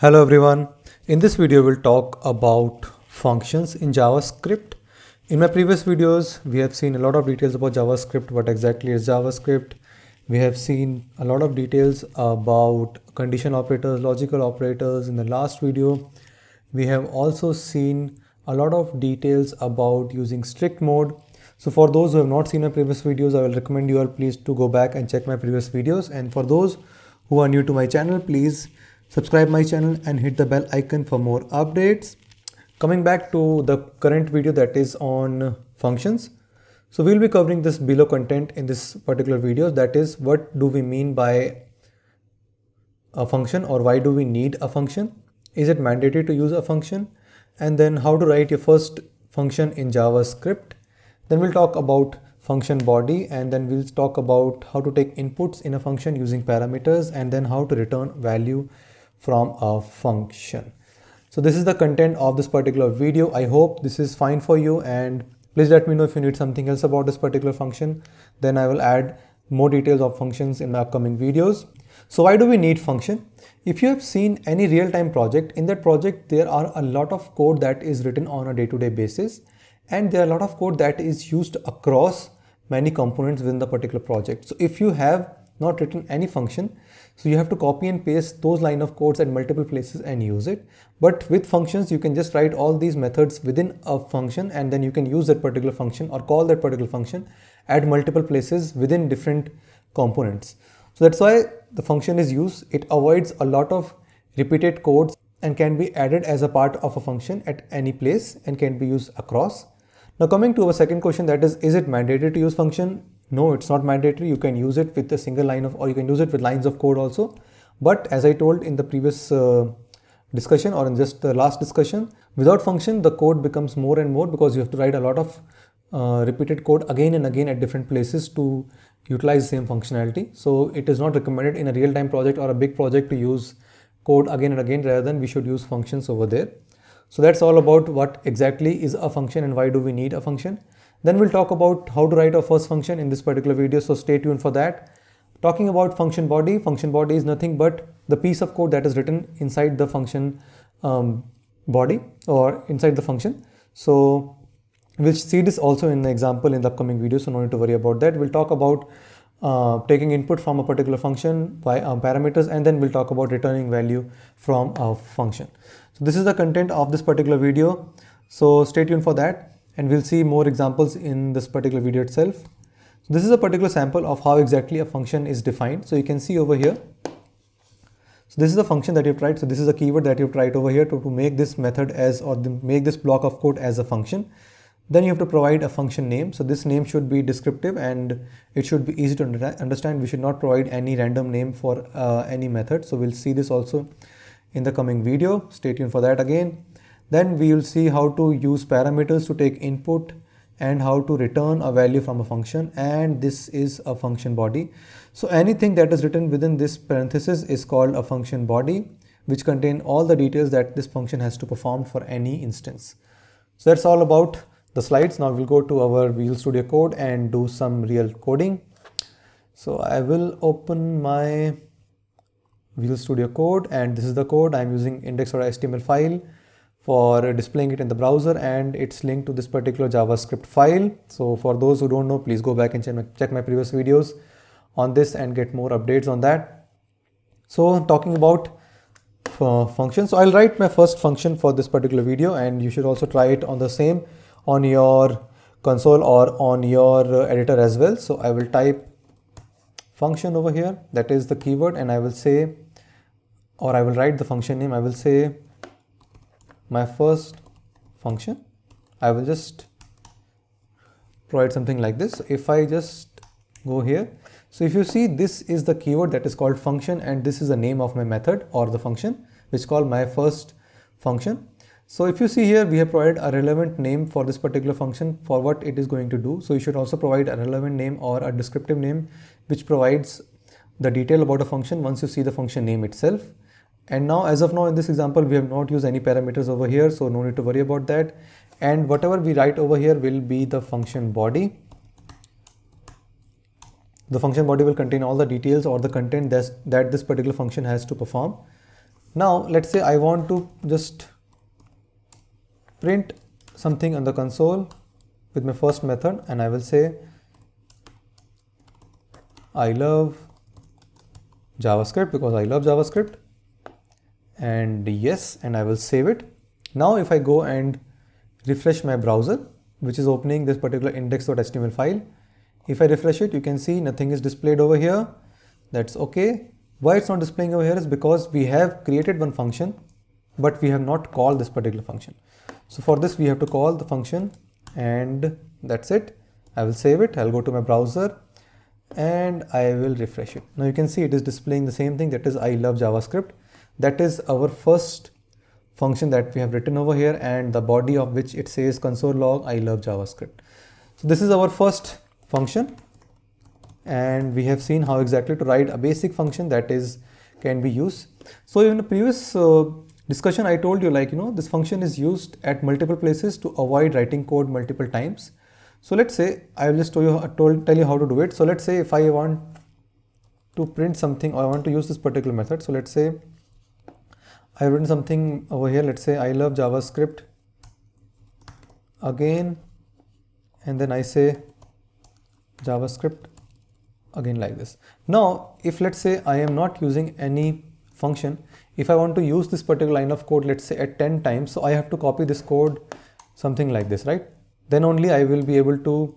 Hello everyone. In this video we'll talk about functions in JavaScript. In my previous videos we have seen a lot of details about JavaScript, what exactly is JavaScript. We have seen a lot of details about conditional operators, logical operators. In the last video we have also seen a lot of details about using strict mode. So for those who have not seen my previous videos, I will recommend you all please to go back and check my previous videos, and for those who are new to my channel, please subscribe my channel and hit the bell icon for more updates. Coming back to the current video, that is on functions. So we'll be covering this below content in this particular video, that is what do we mean by a function, or why do we need a function? Is it mandatory to use a function? And then how to write your first function in JavaScript. Then we'll talk about function body, and then we'll talk about how to take inputs in a function using parameters, and then how to return value from a function. So this is the content of this particular video. I hope this is fine for you, and please let me know if you need something else about this particular function. Then I will add more details of functions in my upcoming videos. So why do we need function? If you have seen any real-time project, in that project there are a lot of code that is written on a day-to-day basis, and there are a lot of code that is used across many components within the particular project. So if you have not written any function, so you have to copy and paste those line of codes at multiple places and use it. But with functions, you can just write all these methods within a function, and then you can use that particular function or call that particular function at multiple places within different components. So that's why the function is used. It avoids a lot of repeated codes and can be added as a part of a function at any place and can be used across. Now coming to our second question, that is it mandatory to use function? No, it's not mandatory. You can use it with a single line of, or you can use it with lines of code also. But as I told in the previous discussion, or in just the last discussion, without function the code becomes more and more, because you have to write a lot of repeated code again and again at different places to utilize the same functionality. So it is not recommended in a real-time project or a big project to use code again and again. Rather than we should use functions over there. So that's all about what exactly is a function and why do we need a function. Then we'll talk about how to write our first function in this particular video, so stay tuned for that. Talking about function body is nothing but the piece of code that is written inside the function body or inside the function. So we'll see this also in the example in the upcoming video, so no need to worry about that. We'll talk about taking input from a particular function by parameters, and then we'll talk about returning value from a function. So this is the content of this particular video, so stay tuned for that. And we'll see more examples in this particular video itself. So this is a particular sample of how exactly a function is defined. So you can see over here. So this is the function that you've tried. So this is a keyword that you've tried over here to make this method as, or make this block of code as a function. Then you have to provide a function name. So this name should be descriptive and it should be easy to understand. We should not provide any random name for any method. So we'll see this also in the coming video. Stay tuned for that again. Then we will see how to use parameters to take input and how to return a value from a function, and this is a function body. So anything that is written within this parenthesis is called a function body, which contain all the details that this function has to perform for any instance. So that's all about the slides. Now we'll go to our Visual Studio Code and do some real coding. So I will open my Visual Studio Code, and this is the code. I'm using index.html file for displaying it in the browser, and it's linked to this particular JavaScript file. So for those who don't know, please go back and check my previous videos on this and get more updates on that. So talking about functions, so I'll write my first function for this particular video, and you should also try it on the same on your console or on your editor as well. So I will type function over here, that is the keyword, and I will say, or I will write the function name. I will say my first function. I will just provide something like this. If I just go here, so if you see, this is the keyword that is called function, and this is the name of my method or the function which is called my first function. So if you see here, we have provided a relevant name for this particular function for what it is going to do. So you should also provide a relevant name or a descriptive name which provides the detail about a function once you see the function name itself. And now, as of now, in this example, we have not used any parameters over here, so no need to worry about that. And whatever we write over here will be the function body. The function body will contain all the details or the content that this particular function has to perform. Now let's say I want to just print something on the console with my first method, and I will say I love JavaScript because I love JavaScript, and yes, and I will save it. Now if I go and refresh my browser, which is opening this particular index.html file, if I refresh it, you can see nothing is displayed over here. That's okay. Why it's not displaying over here is because we have created one function, but we have not called this particular function. So for this, we have to call the function, and that's it. I will save it. I'll go to my browser and I will refresh it. Now you can see it is displaying the same thing, that is I love JavaScript. That is our first function that we have written over here, and the body of which it says console log I love JavaScript. So this is our first function, and we have seen how exactly to write a basic function that is can be used. So in the previous discussion, I told you, like, this function is used at multiple places to avoid writing code multiple times. So let's say I will just tell you how to do it. So let's say if I want to print something, or I want to use this particular method. So let's say I've written something over here. Let's say I love JavaScript again, and then I say JavaScript again, like this. Now if let's say I am not using any function, if I want to use this particular line of code, let's say at 10 times, so I have to copy this code something like this, right? Then only I will be able to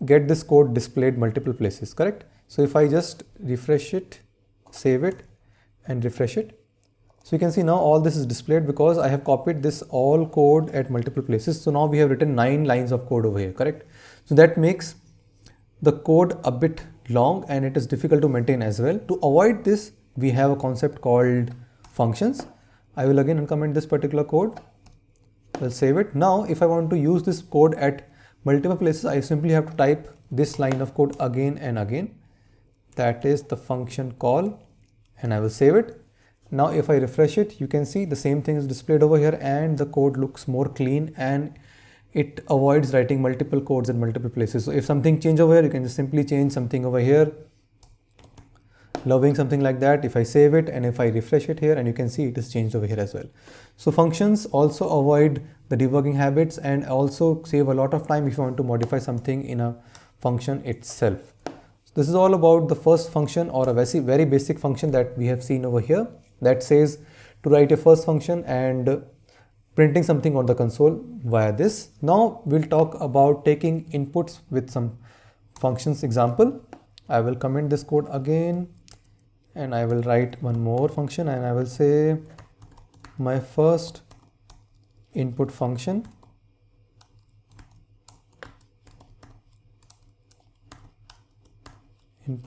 get this code displayed multiple places, correct? So if I just refresh it, save it, and refresh it, so you can see now all this is displayed because I have copied this all code at multiple places. So now we have written 9 lines of code over here, correct? So that makes the code a bit long, and it is difficult to maintain as well. To avoid this, we have a concept called functions. I will again uncomment this particular code. I'll save it. Now if I want to use this code at multiple places, I simply have to type this line of code again and again. That is the function call, and I will save it. Now if I refresh it, you can see the same thing is displayed over here, and the code looks more clean, and it avoids writing multiple codes in multiple places. So if something change over here, you can just simply change something over here, loving something like that. If I save it and if I refresh it here, and you can see it is changed over here as well. So functions also avoid the debugging habits and also save a lot of time if you want to modify something in a function itself. So this is all about the first function, or a very basic function that we have seen over here, that says to write a first function and printing something on the console via this. Now we'll talk about taking inputs with some functions example. I will comment this code again, and I will write one more function, and I will say my first input function and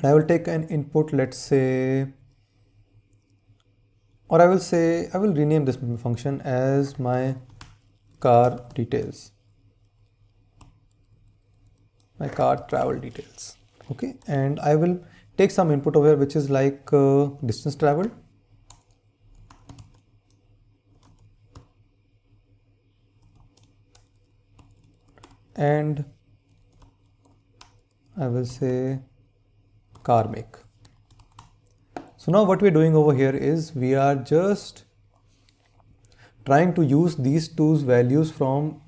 I will take an input, let's say, or I will rename this function as my car details, my car travel details. Okay, and I will take some input over here, which is like distance traveled, and I will say car make. So now what we're doing over here is we are just trying to use these two values from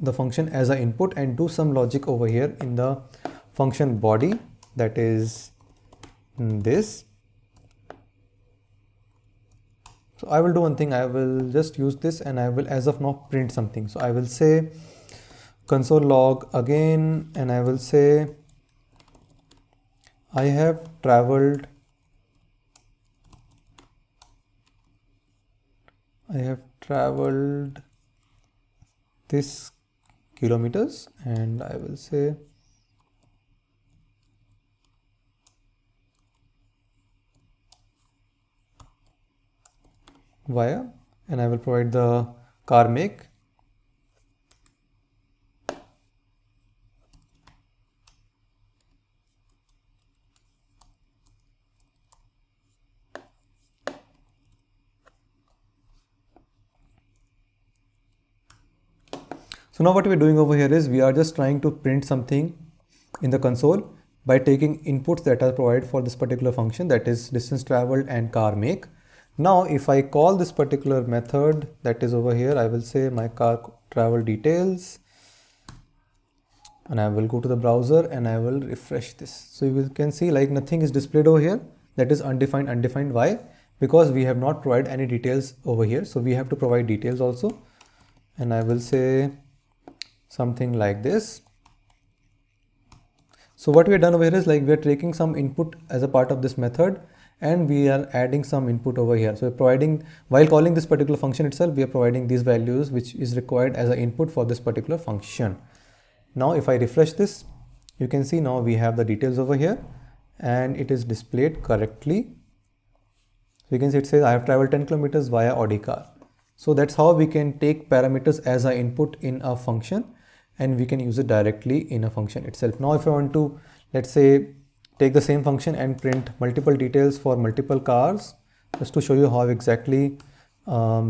the function as an input and do some logic over here in the function body, that is this. So I will do one thing, I will just use this, and I will as of now print something. So I will say console log again, and I will say I have traveled this kilometers, and I will say via, and I will provide the car make. So now what we're doing over here is we are just trying to print something in the console by taking inputs that are provided for this particular function, that is distance traveled and car make. Now if I call this particular method that is over here, I will say my car travel details, and I will go to the browser and I will refresh this. So you can see like nothing is displayed over here, that is undefined. Why? Because we have not provided any details over here, so we have to provide details also. And I will say something like this. So what we have done over here is like we are taking some input as a part of this method and we are adding some input over here. So we're providing, while calling this particular function itself, we are providing these values which is required as an input for this particular function. Now if I refresh this, you can see now we have the details over here and it is displayed correctly. So you can see it says I have traveled 10 kilometers via Audi car. So that's how we can take parameters as an input in a function and we can use it directly in a function itself. Now if I want to, let's say, take the same function and print multiple details for multiple cars, just to show you how exactly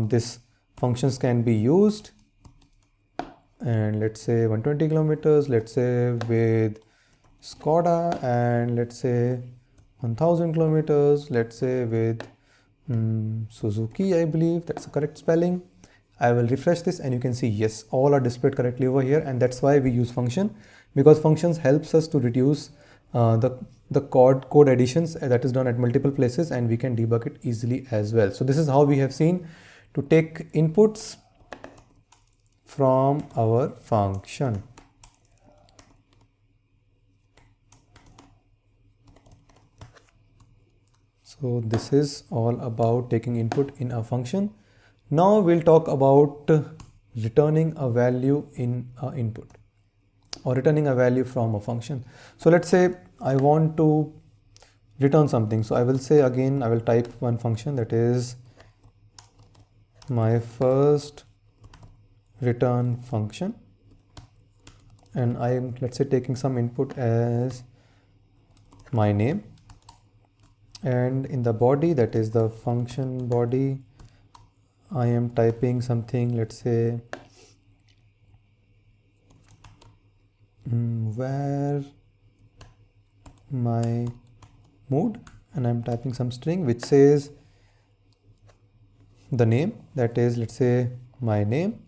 this functions can be used. And let's say 120 kilometers, let's say with Skoda, and let's say 1000 kilometers, let's say with Suzuki, I believe that's the correct spelling. I will refresh this and you can see yes, all are displayed correctly over here, and that's why we use function, because functions helps us to reduce the code additions that is done at multiple places, and we can debug it easily as well. So this is how we have seen to take inputs from our function. So this is all about taking input in a function. Now we'll talk about returning a value in an input or returning a value from a function. So let's say I want to return something. So I will say again, I will type one function, that is my first return function, and I am, let's say, taking some input as my name, and in the body, that is the function body, I am typing something, let's say where my mood, and I'm typing some string which says the name, that is, let's say my name,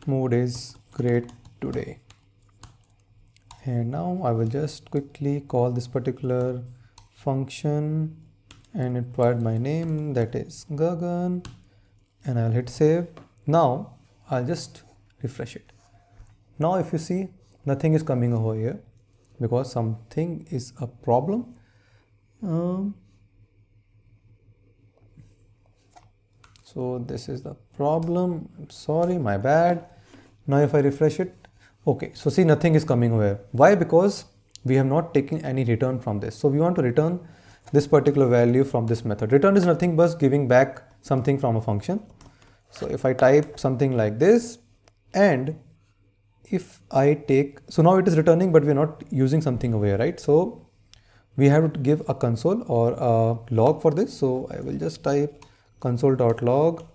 mood is great today. And now I will just quickly call this particular function and it provide my name, that is Gagan, and I'll hit save. Now I'll just refresh it. Now if you see, nothing is coming over here because something is a problem. So this is the problem. Sorry, my bad. Now if I refresh it, okay, so see, nothing is coming over here. Why? Because we have not taken any return from this. So we want to return this particular value from this method. Return is nothing but giving back something from a function. So if I type something like this, and if I take, so now it is returning, but we're not using something over here, right? So we have to give a console or a log for this. So I will just type console.log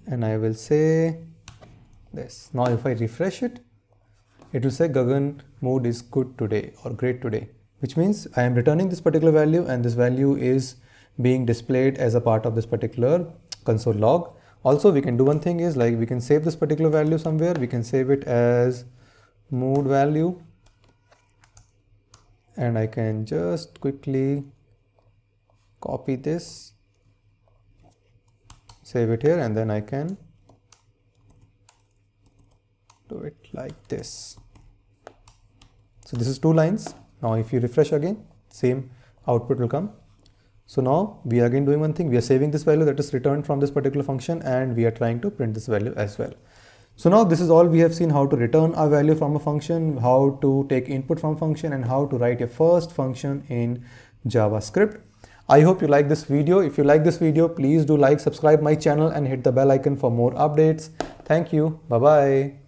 and I will say this. Now if I refresh it, it will say Gagan mood is good today or great today, which means I am returning this particular value and this value is being displayed as a part of this particular console log. Also, we can do one thing is like we can save this particular value somewhere. We can save it as mood value, and I can just quickly copy this, save it here, and then I can do it like this. So this is 2 lines. Now if you refresh again, same output will come. So now we are again doing one thing. We are saving this value that is returned from this particular function, and we are trying to print this value as well. So now this is all we have seen: how to return a value from a function, how to take input from function, and how to write your first function in JavaScript. I hope you like this video. If you like this video, please do like, subscribe my channel and hit the bell icon for more updates. Thank you. Bye-bye.